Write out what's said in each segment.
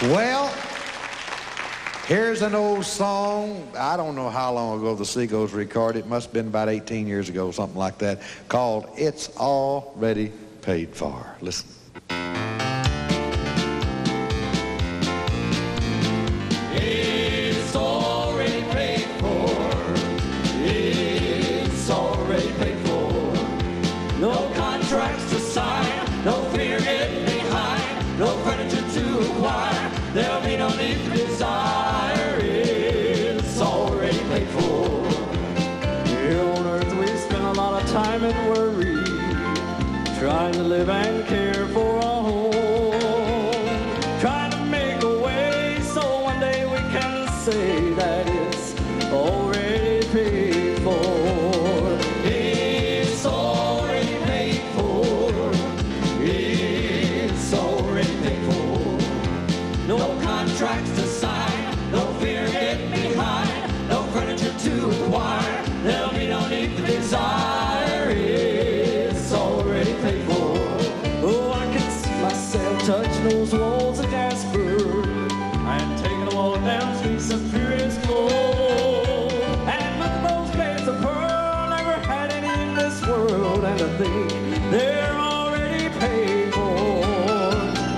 Well, here's an old song. I don't know how long ago the Segos recorded. It must have been about 18 years ago, something like that, called It's Already Paid For. Listen. It's already paid for. It's already paid for. No contracts to sign, no fear getting behind, no furniture to acquire. There'll be no need to desire. It's already paid for. Here on earth we spend a lot of time and worry, trying to live and care for our home, trying to make a way so one day we can say that it's already paid for. It's already paid for. It's already paid for. No contracts to sign, no fear getting behind, no furniture to acquire. There'll be no need to desire. It's already paid for. Oh, I can see myself touching those walls of Jasper and taking a walk down streets of purest gold. And look at those blades of pearl, never had any in this world, and I think they're already paid for.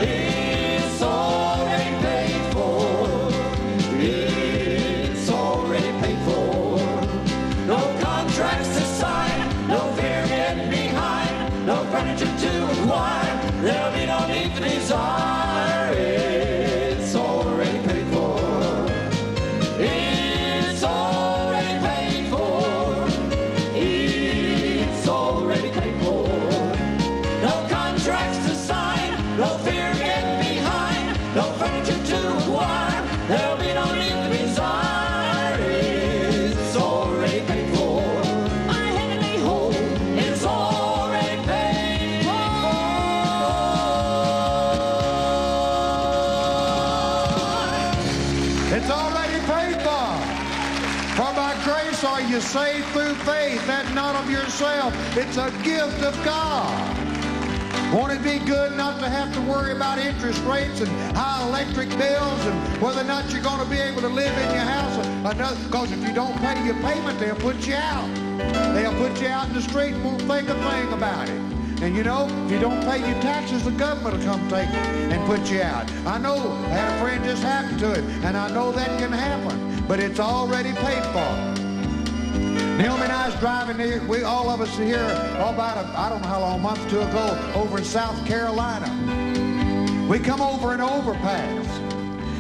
It's already paid for. It's already paid for. No contracts to sign, no fear getting behind, no furniture to acquire. There'll be no need to desire. It's already paid for. It's already paid for. It's already paid for. No contracts to sign, no fear getting behind, no furniture to acquire. There'll be no need to desire. It's already paid for. My heavenly home is already paid for. It's already paid for. For by grace are you saved through faith, that not of yourself. It's a gift of God. Won't it be good not to have to worry about interest rates and high electric bills and whether or not you're going to be able to live in your house? Because if you don't pay your payment, they'll put you out. They'll put you out in the street and won't think a thing about it. And you know, if you don't pay your taxes, the government will come take it and put you out. I know, I had a friend just happened to it, and I know that can happen, but it's already paid for. Naomi and I was driving here, all of us here, about, I don't know how long, a month or two ago, over in South Carolina. We come over an overpass,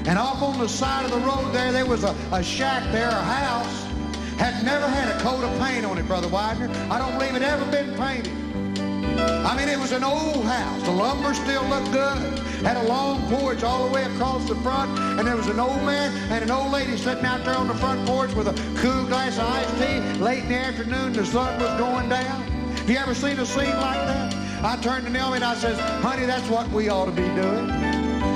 and off on the side of the road there was a shack there, a house, had never had a coat of paint on it, Brother Widener. I don't believe it ever been painted. I mean, it was an old house. The lumber still looked good. Had a long porch all the way across the front, and there was an old man and an old lady sitting out there on the front porch with a cool glass of iced tea. Late in the afternoon, the sun was going down. Have you ever seen a scene like that? I turned to Naomi and I says, honey, that's what we ought to be doing.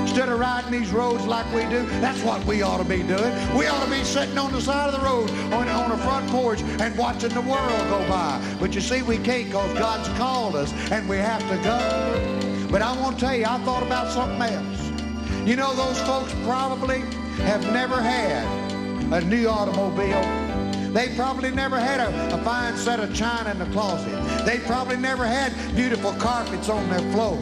Instead of riding these roads like we do, that's what we ought to be doing. We ought to be sitting on the side of the road on the front porch and watching the world go by. But you see, we can't because God's called us and we have to go. But I want to tell you, I thought about something else. You know, those folks probably have never had a new automobile. They probably never had a fine set of china in the closet. They probably never had beautiful carpets on their floor.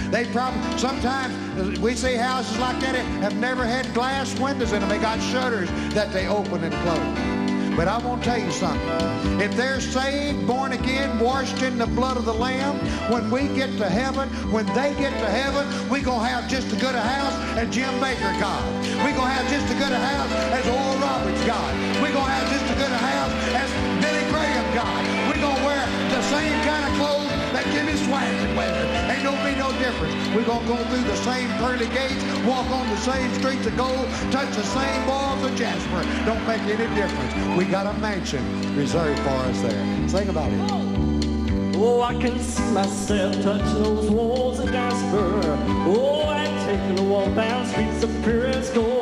They probably, sometimes we see houses like that have never had glass windows in them. They got shutters that they open and close. But I want to tell you something. If they're saved, born again, washed in the blood of the Lamb, when we get to heaven, when they get to heaven, we're going to have just as good a house as Jim Baker got. We're going to have just as good a house as Oral Roberts got. We're going to have just as good a house as Billy Graham got. We're going to wear the same kind of clothes that Jimmy Swaggart wears. Ain't no be no difference. We're going to go through the same pearly gates, walk on the same streets of gold, touch the same walls of jasper. Don't make any difference. We got a mansion reserved for us there. Sing about it. Oh, I can see myself touching those walls of Jasper. Oh, and taking a walk down streets of purest gold.